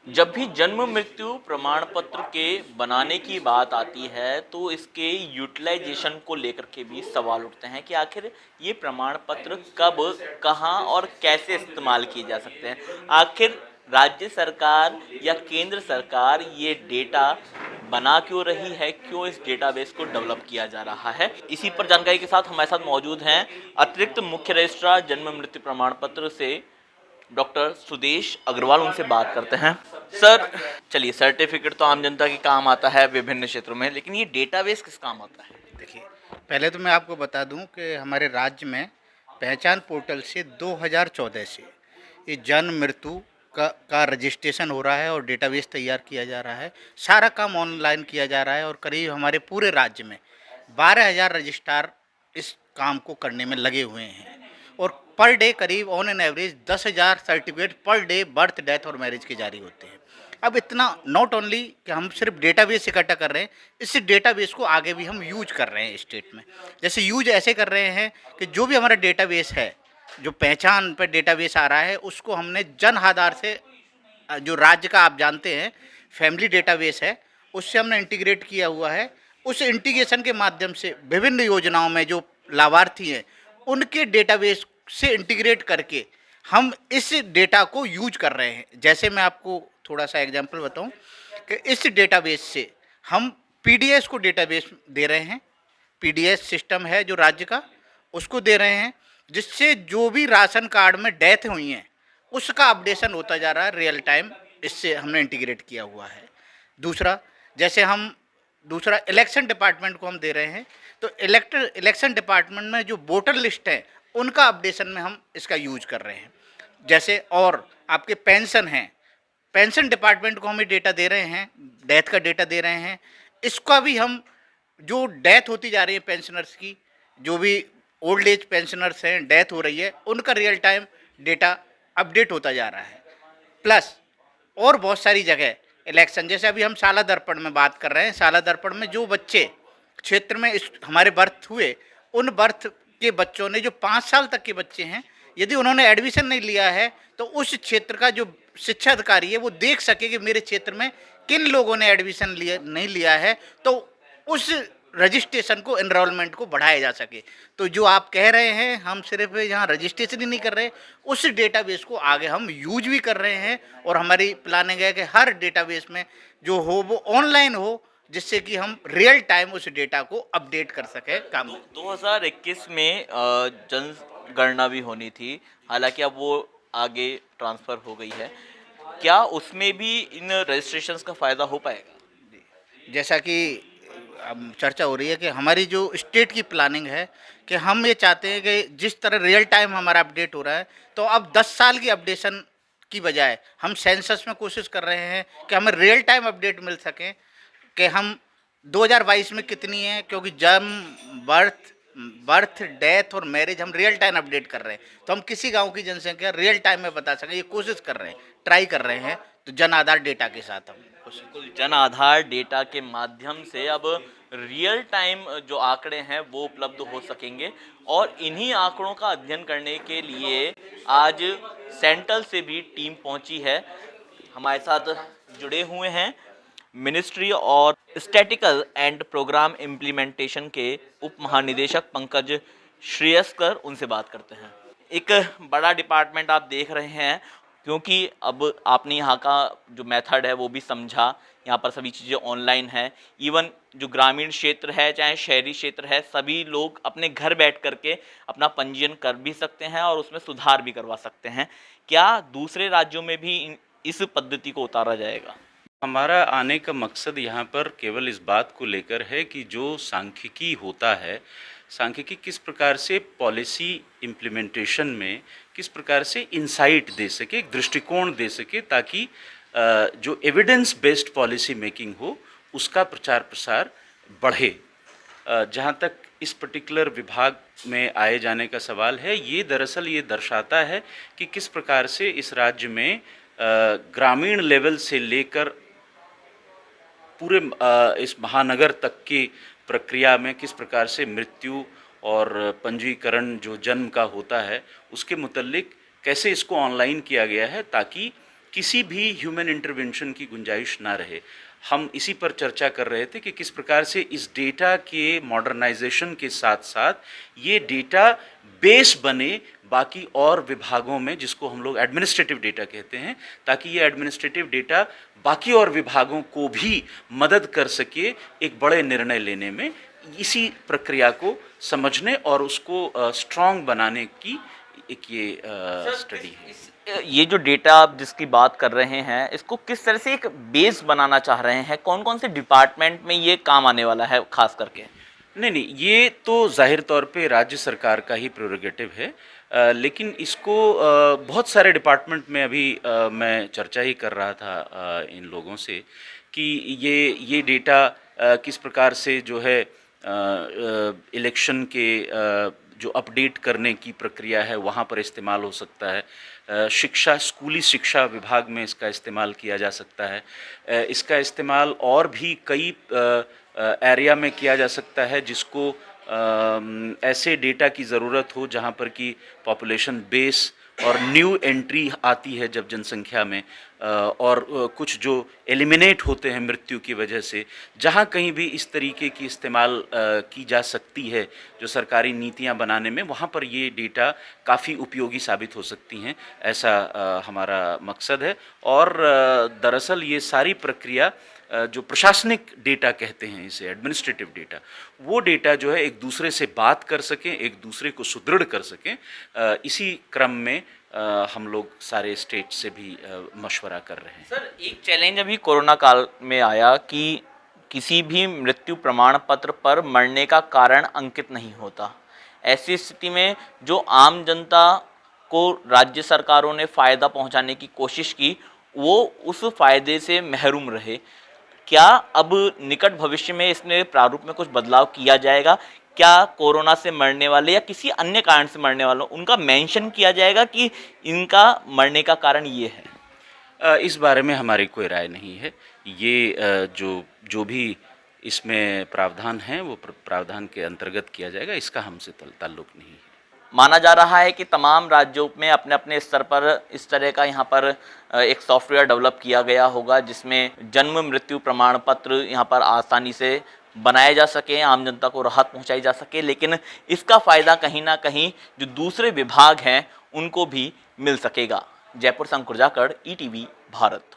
जब भी जन्म मृत्यु प्रमाण पत्र के बनाने की बात आती है तो इसके यूटिलाइजेशन को लेकर के भी सवाल उठते हैं कि आखिर ये प्रमाण पत्र कब, कहाँ और कैसे इस्तेमाल किए जा सकते हैं। आखिर राज्य सरकार या केंद्र सरकार ये डेटा बना क्यों रही है, क्यों इस डेटाबेस को डेवलप किया जा रहा है, इसी पर जानकारी के साथ हमारे साथ मौजूद हैं अतिरिक्त मुख्य रजिस्ट्रार जन्म मृत्यु प्रमाण पत्र से डॉक्टर सुदेश अग्रवाल। उनसे बात करते हैं। सर, चलिए, सर्टिफिकेट तो आम जनता के काम आता है विभिन्न क्षेत्रों में, लेकिन ये डेटाबेस किस काम आता है? देखिए, पहले तो मैं आपको बता दूं कि हमारे राज्य में पहचान पोर्टल से 2014 से ये जन्म मृत्यु का रजिस्ट्रेशन हो रहा है और डेटाबेस तैयार किया जा रहा है। सारा काम ऑनलाइन किया जा रहा है और करीब हमारे पूरे राज्य में 12,000 रजिस्ट्रार इस काम को करने में लगे हुए हैं और पर डे करीब on an average 10,000 certificate per day birth, death और मैरिज के जारी होते हैं। अब इतना नॉट ओनली कि हम सिर्फ डेटाबेस इकट्ठा कर रहे हैं, इस डेटाबेस को आगे भी हम यूज कर रहे हैं स्टेट में। जैसे यूज ऐसे कर रहे हैं कि जो भी हमारा डेटाबेस है, जो पहचान पर डेटाबेस आ रहा है, उसको हमने जन आधार से, जो राज्य का आप जानते हैं फैमिली डेटाबेस है, उससे हमने इंटीग्रेट किया हुआ है। उस इंटीग्रेशन के माध्यम से विभिन्न योजनाओं में जो लाभार्थी हैं उनके डेटाबेस से इंटीग्रेट करके हम इस डेटा को यूज कर रहे हैं। जैसे मैं आपको थोड़ा सा एग्जांपल बताऊं कि इस डेटाबेस से हम पीडीएस को डेटाबेस दे रहे हैं। पीडीएस सिस्टम है जो राज्य का, उसको दे रहे हैं, जिससे जो भी राशन कार्ड में डेथ हुई हैं उसका अपडेशन होता जा रहा है रियल टाइम। इससे हमने इंटीग्रेट किया हुआ है। दूसरा, जैसे हम दूसरा इलेक्शन डिपार्टमेंट को हम दे रहे हैं, तो इलेक्शन डिपार्टमेंट में जो वोटर लिस्ट है उनका अपडेशन में हम इसका यूज कर रहे हैं। जैसे और आपके पेंशन हैं, पेंशन डिपार्टमेंट को हम डेटा दे रहे हैं, डेथ का डेटा दे रहे हैं। इसका भी हम, जो डेथ होती जा रही है पेंशनर्स की, जो भी ओल्ड एज पेंशनर्स हैं, डेथ हो रही है, उनका रियल टाइम डेटा अपडेट होता जा रहा है। प्लस और बहुत सारी जगह इलेक्शन, जैसे अभी हम शाला दर्पण में बात कर रहे हैं, शाला दर्पण में जो बच्चे क्षेत्र में इस हमारे बर्थ हुए, उन बर्थ के बच्चों ने, जो 5 साल तक के बच्चे हैं, यदि उन्होंने एडमिशन नहीं लिया है तो उस क्षेत्र का जो शिक्षा अधिकारी है वो देख सके कि मेरे क्षेत्र में किन लोगों ने एडमिशन लिया नहीं लिया है, तो उस रजिस्ट्रेशन को, एनरोलमेंट को बढ़ाया जा सके। तो जो आप कह रहे हैं, हम सिर्फ यहाँ रजिस्ट्रेशन ही नहीं कर रहे, उस डेटाबेस को आगे हम यूज भी कर रहे हैं और हमारी प्लानिंग है कि हर डेटाबेस में जो हो वो ऑनलाइन हो, जिससे कि हम रियल टाइम उस डेटा को अपडेट कर सकें काम। 2021 में जनगणना भी होनी थी, हालांकि अब वो आगे ट्रांसफर हो गई है। क्या उसमें भी इन रजिस्ट्रेशंस का फायदा हो पाएगा? जैसा कि अब चर्चा हो रही है कि हमारी जो स्टेट की प्लानिंग है कि हम ये चाहते हैं कि जिस तरह रियल टाइम हमारा अपडेट हो रहा है, तो अब 10 साल की अपडेशन की बजाय हम सेंसस में कोशिश कर रहे हैं कि हमें रियल टाइम अपडेट मिल सके कि हम 2022 में कितनी है, क्योंकि जन्म, बर्थ, डेथ और मैरिज हम रियल टाइम अपडेट कर रहे हैं, तो हम किसी गांव की जनसंख्या रियल टाइम में बता सकें। ये कोशिश कर रहे हैं, ट्राई कर रहे हैं, तो जन आधार डेटा के साथ हम बिल्कुल, जन आधार डेटा के माध्यम से अब रियल टाइम जो आंकड़े हैं वो उपलब्ध हो सकेंगे, और इन्हीं आंकड़ों का अध्ययन करने के लिए आज सेंट्रल से भी टीम पहुंची है। हमारे साथ जुड़े हुए हैं मिनिस्ट्री और स्टैटिकल एंड प्रोग्राम इम्प्लीमेंटेशन के उप महानिदेशक पंकज श्रेयस्कर। उनसे बात करते हैं। एक बड़ा डिपार्टमेंट आप देख रहे हैं, क्योंकि अब आपने यहाँ का जो मेथड है वो भी समझा। यहाँ पर सभी चीज़ें ऑनलाइन हैं। इवन जो ग्रामीण क्षेत्र है चाहे शहरी क्षेत्र है, सभी लोग अपने घर बैठ करके अपना पंजीयन कर भी सकते हैं और उसमें सुधार भी करवा सकते हैं। क्या दूसरे राज्यों में भी इस पद्धति को उतारा जाएगा? हमारा आने का मकसद यहाँ पर केवल इस बात को लेकर है कि जो सांख्यिकी होता है, सांख्यिकी किस प्रकार से पॉलिसी इम्प्लीमेंटेशन में किस प्रकार से इंसाइट दे सके, एक दृष्टिकोण दे सके, ताकि जो एविडेंस बेस्ड पॉलिसी मेकिंग हो उसका प्रचार प्रसार बढ़े। जहाँ तक इस पर्टिकुलर विभाग में आए जाने का सवाल है, ये दरअसल ये दर्शाता है कि किस प्रकार से इस राज्य में ग्रामीण लेवल से लेकर पूरे इस महानगर तक की प्रक्रिया में किस प्रकार से मृत्यु और पंजीकरण जो जन्म का होता है उसके मुतल्लिक कैसे इसको ऑनलाइन किया गया है, ताकि किसी भी ह्यूमन इंटरवेंशन की गुंजाइश ना रहे। हम इसी पर चर्चा कर रहे थे कि किस प्रकार से इस डेटा के मॉडर्नाइजेशन के साथ साथ ये डेटा बेस बने बाकी और विभागों में, जिसको हम लोग एडमिनिस्ट्रेटिव डेटा कहते हैं, ताकि ये एडमिनिस्ट्रेटिव डेटा बाकी और विभागों को भी मदद कर सके एक बड़े निर्णय लेने में। इसी प्रक्रिया को समझने और उसको स्ट्रॉन्ग बनाने की एक ये स्टडी है। ये जो डेटा आप जिसकी बात कर रहे हैं, इसको किस तरह से एक बेस बनाना चाह रहे हैं? कौन कौन से डिपार्टमेंट में ये काम आने वाला है खास करके? नहीं, ये तो जाहिर तौर पे राज्य सरकार का ही प्रेरोगेटिव है, लेकिन इसको बहुत सारे डिपार्टमेंट में अभी मैं चर्चा ही कर रहा था इन लोगों से कि ये डेटा किस प्रकार से जो है इलेक्शन के जो अपडेट करने की प्रक्रिया है वहाँ पर इस्तेमाल हो सकता है। स्कूली शिक्षा विभाग में इसका इस्तेमाल किया जा सकता है। इसका इस्तेमाल और भी कई एरिया में किया जा सकता है जिसको ऐसे डेटा की ज़रूरत हो जहाँ पर कि पॉपुलेशन बेस और न्यू एंट्री आती है जब जनसंख्या में, और कुछ जो एलिमिनेट होते हैं मृत्यु की वजह से, जहाँ कहीं भी इस तरीके की इस्तेमाल की जा सकती है जो सरकारी नीतियाँ बनाने में, वहाँ पर ये डेटा काफ़ी उपयोगी साबित हो सकती हैं, ऐसा हमारा मकसद है। और दरअसल ये सारी प्रक्रिया जो प्रशासनिक डेटा कहते हैं इसे, एडमिनिस्ट्रेटिव डेटा, वो डेटा जो है एक दूसरे से बात कर सकें, एक दूसरे को सुदृढ़ कर सकें, इसी क्रम में हम लोग सारे स्टेट से भी मशवरा कर रहे हैं। सर, एक चैलेंज अभी कोरोना काल में आया कि किसी भी मृत्यु प्रमाण पत्र पर मरने का कारण अंकित नहीं होता। ऐसी स्थिति में जो आम जनता को राज्य सरकारों ने फ़ायदा पहुंचाने की कोशिश की, वो उस फ़ायदे से महरूम रहे। क्या अब निकट भविष्य में इसमें प्रारूप में कुछ बदलाव किया जाएगा? क्या कोरोना से मरने वाले या किसी अन्य कारण से मरने वालों उनका मेंशन किया जाएगा कि इनका मरने का कारण ये है? इस बारे में हमारी कोई राय नहीं है। ये जो भी इसमें प्रावधान हैं वो प्रावधान के अंतर्गत किया जाएगा, इसका हमसे ताल्लुक नहीं है। माना जा रहा है कि तमाम राज्यों में अपने अपने स्तर पर इस तरह का यहाँ पर एक सॉफ्टवेयर डेवलप किया गया होगा जिसमें जन्म मृत्यु प्रमाण पत्र यहाँ पर आसानी से बनाया जा सके, आम जनता को राहत पहुँचाई जा सके, लेकिन इसका फ़ायदा कहीं ना कहीं जो दूसरे विभाग हैं उनको भी मिल सकेगा। जयपुर से अंकुर जाखड़, ETV भारत।